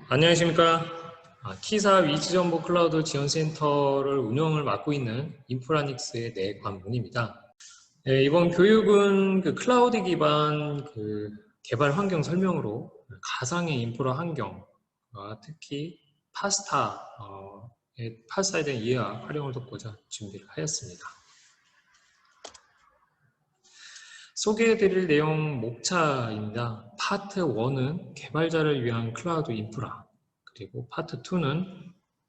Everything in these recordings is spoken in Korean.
안녕하십니까. 키사 위치정보 클라우드 지원센터를 운영을 맡고 있는 인프라닉스의 내관문입니다. 네, 이번 교육은 클라우드 기반 개발 환경 설명으로 가상의 인프라 환경, 특히 파스타에 대한 이해와 활용을 돕고자 준비를 하였습니다. 소개해드릴 내용 목차입니다. 파트 1은 개발자를 위한 클라우드 인프라, 그리고 파트 2는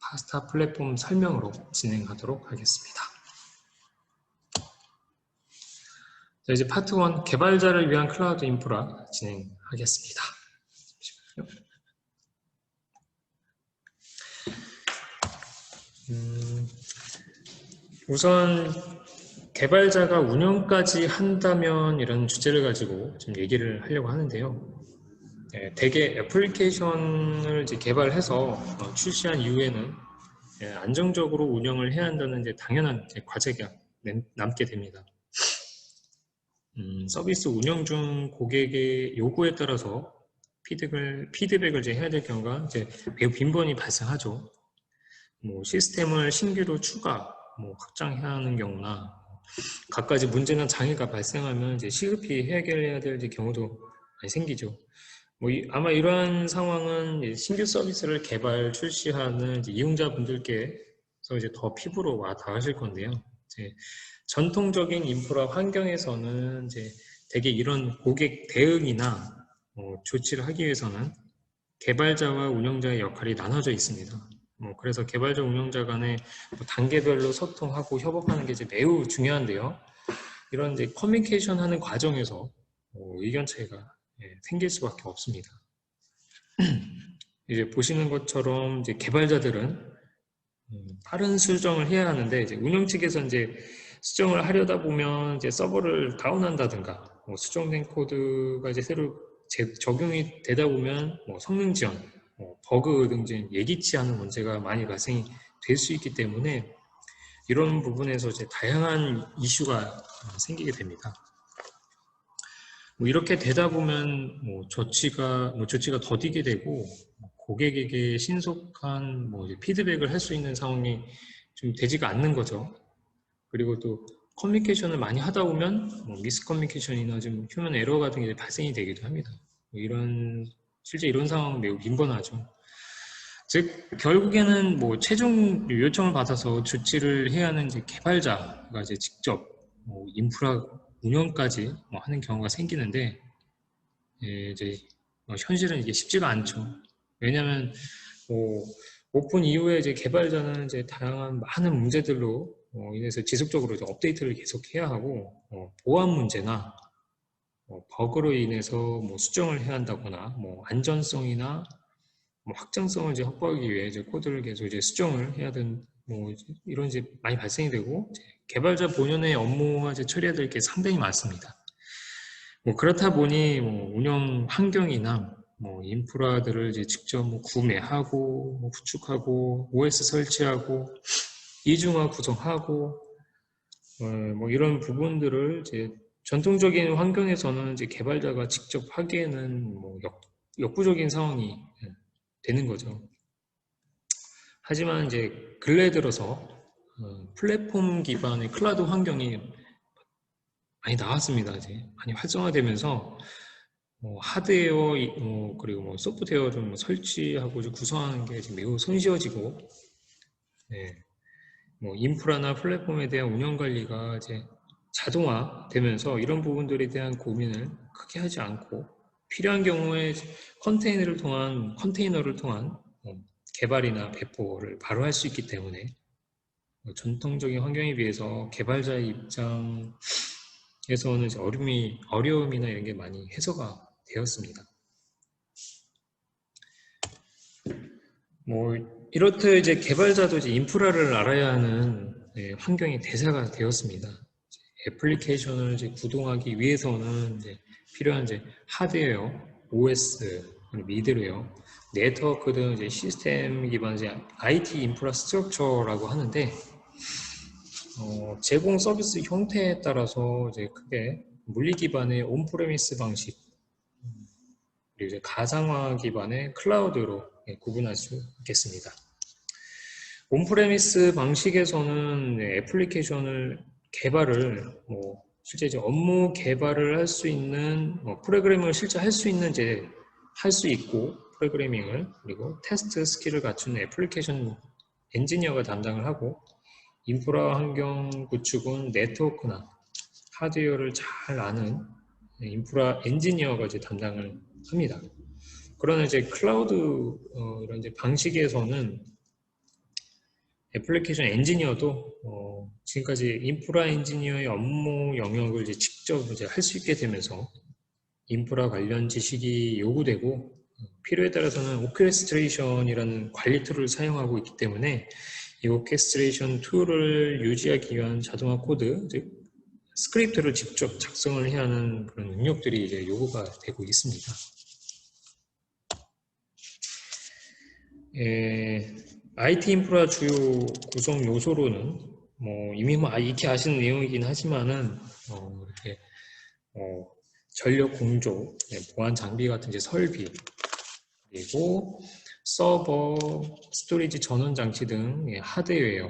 파스타 플랫폼 설명으로 진행하도록 하겠습니다. 자, 이제 파트 1 개발자를 위한 클라우드 인프라 진행하겠습니다. 우선 개발자가 운영까지 한다면 이런 주제를 가지고 좀 얘기를 하려고 하는데요. 대개 애플리케이션을 이제 개발해서 출시한 이후에는 안정적으로 운영을 해야 한다는 이제 당연한 과제가 남게 됩니다. 서비스 운영 중 고객의 요구에 따라서 피드백을 이제 해야 될 경우가 이제 매우 빈번히 발생하죠. 시스템을 신규로 확장해야 하는 경우나 갖가지 문제나 장애가 발생하면 이제 시급히 해결해야 될 경우도 많이 생기죠. 아마 이러한 상황은 신규 서비스를 출시하는 이용자분들께서 이제 더 피부로 와 닿으실 건데요. 전통적인 인프라 환경에서는 이제 대개 이런 고객 대응이나 조치를 하기 위해서는 개발자와 운영자의 역할이 나눠져 있습니다. 그래서 개발자 운영자 간에 단계별로 소통하고 협업하는 게 이제 매우 중요한데요. 이런 이제 커뮤니케이션 하는 과정에서 의견 차이가 생길 수밖에 없습니다. 이제 보시는 것처럼 이제 개발자들은 빠른 수정을 해야 하는데 이제 운영 측에서 이제 수정을 하려다 보면 이제 서버를 다운한다든가 수정된 코드가 이제 새로 적용이 되다 보면 성능 지연, 버그 등 예기치 않은 문제가 많이 발생이 될 수 있기 때문에 이런 부분에서 이제 다양한 이슈가 생기게 됩니다. 이렇게 되다 보면 조치가 더디게 되고 고객에게 신속한 피드백을 할 수 있는 상황이 좀 되지가 않는 거죠. 그리고 또 커뮤니케이션을 많이 하다 보면 미스커뮤니케이션이나 좀 휴먼 에러 같은 게 발생이 되기도 합니다. 실제 이런 상황은 매우 빈번하죠. 즉 결국에는 최종 요청을 받아서 조치를 해야 하는 개발자가 이제 직접 인프라 운영까지 하는 경우가 생기는데 이제 현실은 이게 쉽지가 않죠. 왜냐하면 오픈 이후에 이제 개발자는 이제 다양한 많은 문제들로 인해서 지속적으로 이제 업데이트를 계속 해야 하고 보안 문제나 버그로 인해서 수정을 해야 한다거나 안전성이나 확장성을 이제 확보하기 위해 이제 코드를 계속 이제 수정을 해야 되는 이런 이제 많이 발생이 되고 개발자 본연의 업무와 이제 처리해야 될 게 상당히 많습니다. 그렇다 보니 운영 환경이나 인프라들을 이제 직접 구매하고 구축하고 OS 설치하고 이중화 구성하고 이런 부분들을 이제 전통적인 환경에서는 이제 개발자가 직접 하기에는 역부족인 상황이 되는 거죠. 하지만 이제 근래 들어서 플랫폼 기반의 클라우드 환경이 많이 나왔습니다. 이제 많이 활성화되면서 하드웨어 그리고 소프트웨어 좀 설치하고 좀 구성하는 게 매우 손쉬워지고, 인프라나 플랫폼에 대한 운영 관리가 이제 자동화되면서 이런 부분들에 대한 고민을 크게 하지 않고 필요한 경우에 컨테이너를 통한 개발이나 배포를 바로 할 수 있기 때문에 전통적인 환경에 비해서 개발자의 입장에서는 어려움이나 이런 게 많이 해소가 되었습니다. 이렇듯 이제 개발자도 이제 인프라를 알아야 하는 환경의 대사가 되었습니다. 애플리케이션을 이제 구동하기 위해서는 이제 필요한 이제 하드웨어, OS, 미들웨어, 네트워크 등 이제 시스템 기반 이제 IT 인프라스트럭처라고 하는데 제공 서비스 형태에 따라서 이제 크게 물리 기반의 온프레미스 방식, 그리고 이제 가상화 기반의 클라우드로 구분할 수 있겠습니다. 온프레미스 방식에서는 애플리케이션을 개발을 실제 이제 업무 개발을 할 수 있는 프로그래밍을 실제 할 수 있는 할 수 있고 프로그래밍을 그리고 테스트 스킬을 갖춘 애플리케이션 엔지니어가 담당을 하고 인프라 환경 구축은 네트워크나 하드웨어를 잘 아는 인프라 엔지니어가 이제 담당을 합니다. 그러나 이제 클라우드 이런 이제 방식에서는 애플리케이션 엔지니어도 지금까지 인프라 엔지니어의 업무 영역을 이제 직접 이제 할 수 있게 되면서 인프라 관련 지식이 요구되고 필요에 따라서는 오케스트레이션이라는 관리 툴을 사용하고 있기 때문에 이 오케스트레이션 툴을 유지하기 위한 자동화 코드, 즉 스크립트를 직접 작성을 해야 하는 그런 능력들이 이제 요구가 되고 있습니다. IT 인프라 주요 구성 요소로는 이미 익히 아시는 내용이긴 하지만은 이렇게 전력 공조, 보안 장비 같은 이제 설비, 그리고 서버, 스토리지 전원 장치 등 하드웨어,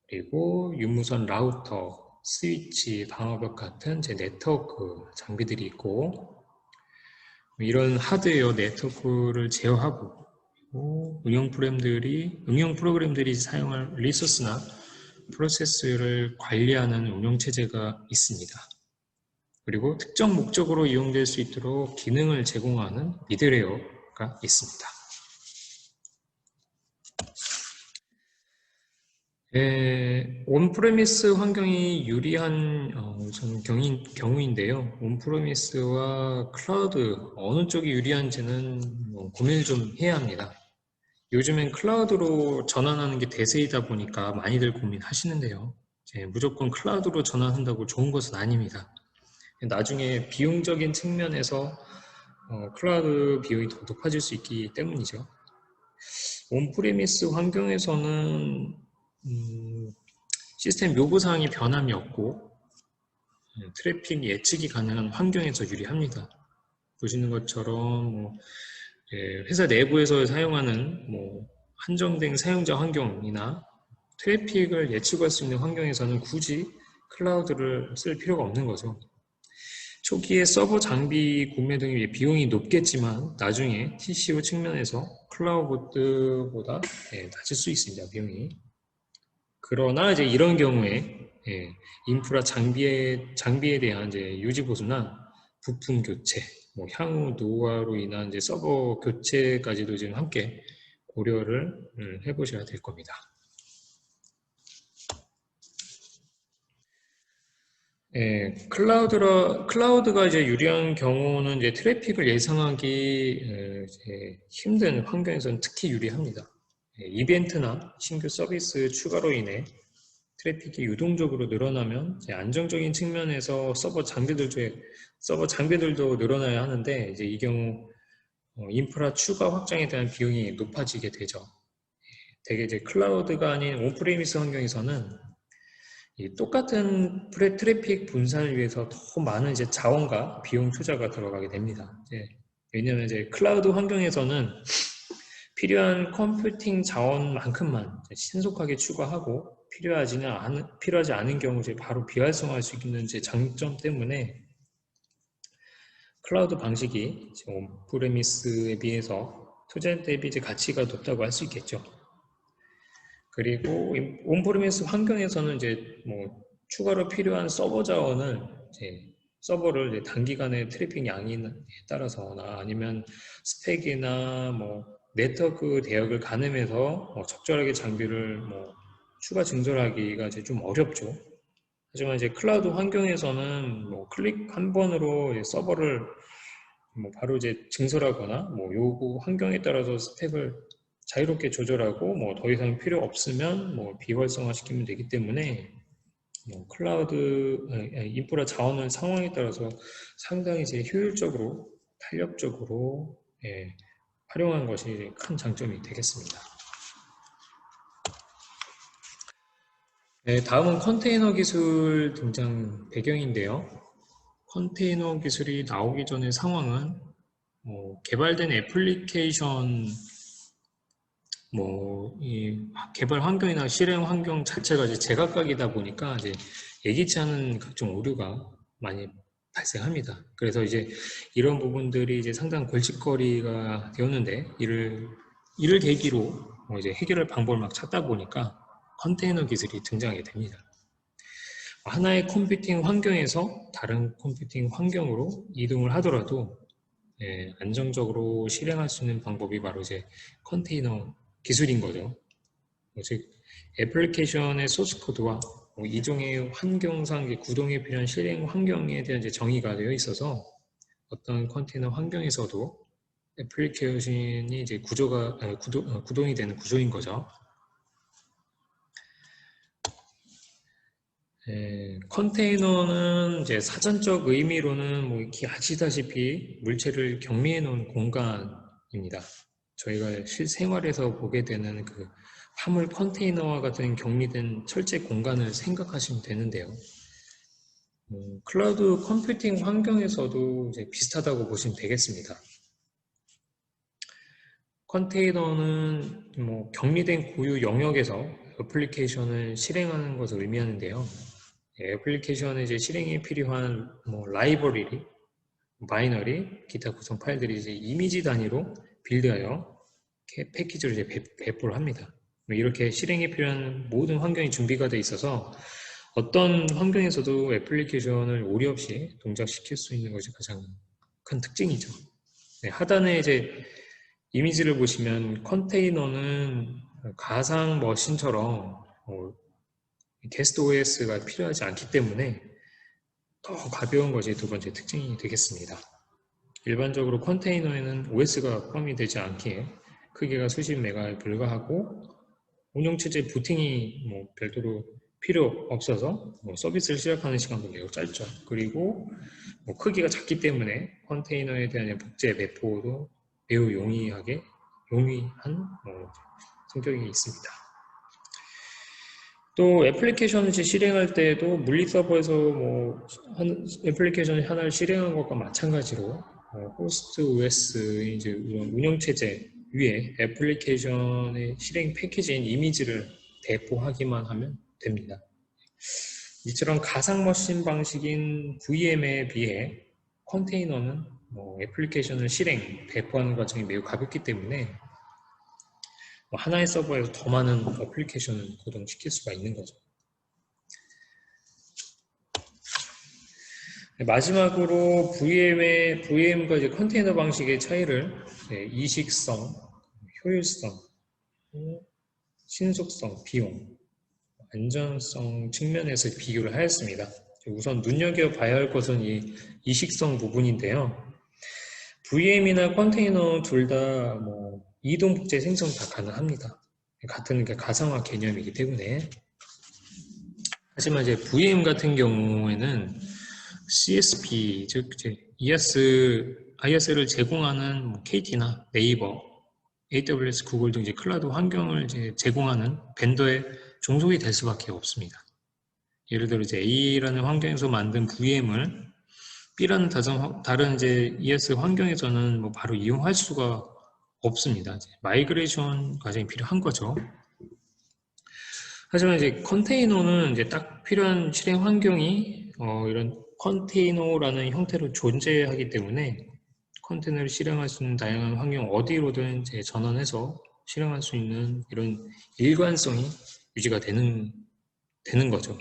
그리고 유무선 라우터, 스위치, 방어벽 같은 제 네트워크 장비들이 있고 이런 하드웨어 네트워크를 제어하고 응용 프로그램들이 사용할 리소스나 프로세스를 관리하는 운영 체제가 있습니다. 그리고 특정 목적으로 이용될 수 있도록 기능을 제공하는 미드웨어가 있습니다. 온프레미스 환경이 유리한 경우인데요. 온프레미스와 클라우드 어느 쪽이 유리한지는 고민을 좀 해야 합니다. 요즘엔 클라우드로 전환하는 게 대세이다 보니까 많이들 고민하시는데요. 무조건 클라우드로 전환한다고 좋은 것은 아닙니다. 나중에 비용적인 측면에서 클라우드 비용이 더 높아질 수 있기 때문이죠. 온프레미스 환경에서는 시스템 요구사항이 변함이 없고 트래픽 예측이 가능한 환경에서 유리합니다. 보시는 것처럼 회사 내부에서 사용하는 한정된 사용자 환경이나 트래픽을 예측할 수 있는 환경에서는 굳이 클라우드를 쓸 필요가 없는 거죠. 초기에 서버 장비 구매 등의 비용이 높겠지만 나중에 TCO 측면에서 클라우드보다 낮을 수 있습니다. 비용이. 그러나 이제 이런 경우에 인프라 장비에 대한 이제 유지 보수나 부품 교체, 향후 노후화로 인한 이제 서버 교체까지도 지금 함께 고려를 해보셔야 될 겁니다. 클라우드가 이제 유리한 경우는 이제 트래픽을 예상하기 힘든 환경에서는 특히 유리합니다. 이벤트나 신규 서비스 추가로 인해 트래픽이 유동적으로 늘어나면 안정적인 측면에서 서버 장비들도 늘어나야 하는데 이제 이 경우 인프라 추가 확장에 대한 비용이 높아지게 되죠. 대개 이제 클라우드가 아닌 온프레미스 환경에서는 똑같은 트래픽 분산을 위해서 더 많은 이제 자원과 비용 투자가 들어가게 됩니다. 왜냐하면 이제 클라우드 환경에서는 필요한 컴퓨팅 자원만큼만 신속하게 추가하고 필요하지 않은 경우 이제 바로 비활성화할 수 있는 이제 장점 때문에 클라우드 방식이 온프레미스에 비해서 투자 대비 이제 가치가 높다고 할 수 있겠죠. 그리고 온프레미스 환경에서는 이제 추가로 필요한 서버 자원을 서버를 단기간에 트래픽 양에 따라서나 아니면 스펙이나 네트워크 대역을 가늠해서 적절하게 장비를 추가 증설하기가 이제 좀 어렵죠. 하지만 이제 클라우드 환경에서는 클릭 한 번으로 서버를 바로 이제 증설하거나 요구 환경에 따라서 스펙을 자유롭게 조절하고 더 이상 필요 없으면 비활성화 시키면 되기 때문에 클라우드 인프라 자원의 상황에 따라서 상당히 이제 효율적으로 탄력적으로 활용한 것이 큰 장점이 되겠습니다. 다음은 컨테이너 기술 등장 배경인데요. 컨테이너 기술이 나오기 전의 상황은 개발된 애플리케이션 이 개발 환경이나 실행 환경 자체가 이제 제각각이다 보니까 이제 예기치 않은 각종 오류가 많이 발생합니다. 그래서 이제 이런 부분들이 이제 상당한 골칫거리가 되었는데 이를 계기로 이제 해결할 방법을 막 찾다 보니까 컨테이너 기술이 등장하게 됩니다. 하나의 컴퓨팅 환경에서 다른 컴퓨팅 환경으로 이동을 하더라도 안정적으로 실행할 수 있는 방법이 바로 이제 컨테이너 기술인 거죠. 즉 애플리케이션의 소스 코드와 이종의 환경상 구동에 필요한 실행 환경에 대한 이제 정의가 되어 있어서 어떤 컨테이너 환경에서도 애플리케이션이 이제 구동이 되는 구조인 거죠. 컨테이너는 이제 사전적 의미로는 이렇게 아시다시피 물체를 격리해 놓은 공간입니다. 저희가 실생활에서 보게 되는 그 화물 컨테이너와 같은 격리된 철제 공간을 생각하시면 되는데요. 클라우드 컴퓨팅 환경에서도 이제 비슷하다고 보시면 되겠습니다. 컨테이너는 격리된 고유 영역에서 애플리케이션을 실행하는 것을 의미하는데요. 애플리케이션의 이제 실행에 필요한 라이브러리, 바이너리, 기타 구성 파일들이 이제 이미지 단위로 빌드하여 패키지를 이제 배포를 합니다. 이렇게 실행에 필요한 모든 환경이 준비가 되어 있어서 어떤 환경에서도 애플리케이션을 오류 없이 동작시킬 수 있는 것이 가장 큰 특징이죠. 하단에 이제 이미지를 보시면 컨테이너는 가상 머신처럼 게스트 OS가 필요하지 않기 때문에 더 가벼운 것이 두 번째 특징이 되겠습니다. 일반적으로 컨테이너에는 OS가 포함이 되지 않기에 크기가 수십 메가에 불과하고 운영체제 부팅이 별도로 필요 없어서 서비스를 시작하는 시간도 매우 짧죠. 그리고 크기가 작기 때문에 컨테이너에 대한 복제 배포도 매우 용이한 성격이 있습니다. 또 애플리케이션을 실행할 때에도 물리 서버에서 애플리케이션 하나를 실행한 것과 마찬가지로 호스트 OS의 이제 운영체제 위에 애플리케이션의 실행 패키지인 이미지를 배포하기만 하면 됩니다. 이처럼 가상 머신 방식인 VM에 비해 컨테이너는 애플리케이션을 배포하는 과정이 매우 가볍기 때문에 하나의 서버에서 더 많은 애플리케이션을 구동시킬 수가 있는 거죠. 마지막으로 VM과 이제 컨테이너 방식의 차이를 이식성, 효율성, 신속성, 비용, 안전성 측면에서 비교를 하였습니다. 우선 눈여겨봐야 할 것은 이 이식성 부분인데요. VM이나 컨테이너 둘 다 이동 복제 생성 다 가능합니다. 같은 가상화 개념이기 때문에. 하지만 이제 VM 같은 경우에는 CSP, 즉 IS를 제공하는 KT나 네이버, AWS, 구글 등 이제 클라우드 환경을 이제 제공하는 벤더에 종속이 될 수밖에 없습니다. 예를 들어 이제 A라는 환경에서 만든 VM을 B라는 다른 이제 ES 환경에서는 바로 이용할 수가 없습니다. 마이그레이션 과정이 필요한 거죠. 하지만 이제 컨테이너는 이제 딱 필요한 실행 환경이 이런 컨테이너라는 형태로 존재하기 때문에 컨테이너를 실행할 수 있는 다양한 환경 어디로든 이제 전환해서 실행할 수 있는 이런 일관성이 유지가 되는 거죠.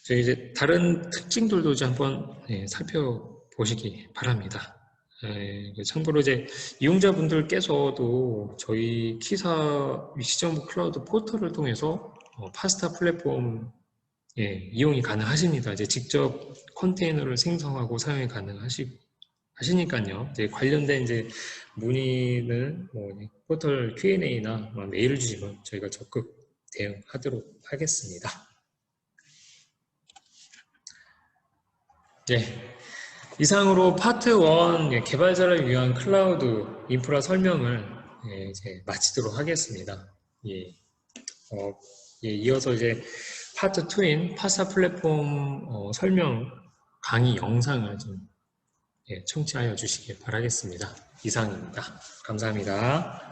이제 다른 특징들도 이제 한번 살펴보시기 바랍니다. 참고로 이제 이용자분들께서도 저희 키사 위시정보 클라우드 포털을 통해서 파스타 플랫폼 이용이 가능하십니다. 이제 직접 컨테이너를 생성하고 사용이 가능하시니까요. 이제 관련된 이제 문의는 포털 Q&A나 메일을 주시면 저희가 적극 대응하도록 하겠습니다. 이상으로 파트 1 개발자를 위한 클라우드 인프라 설명을 이제 마치도록 하겠습니다. 이어서 이제 파트 2인 파스타 플랫폼 설명 강의 영상을 좀 청취하여 주시길 바라겠습니다. 이상입니다. 감사합니다.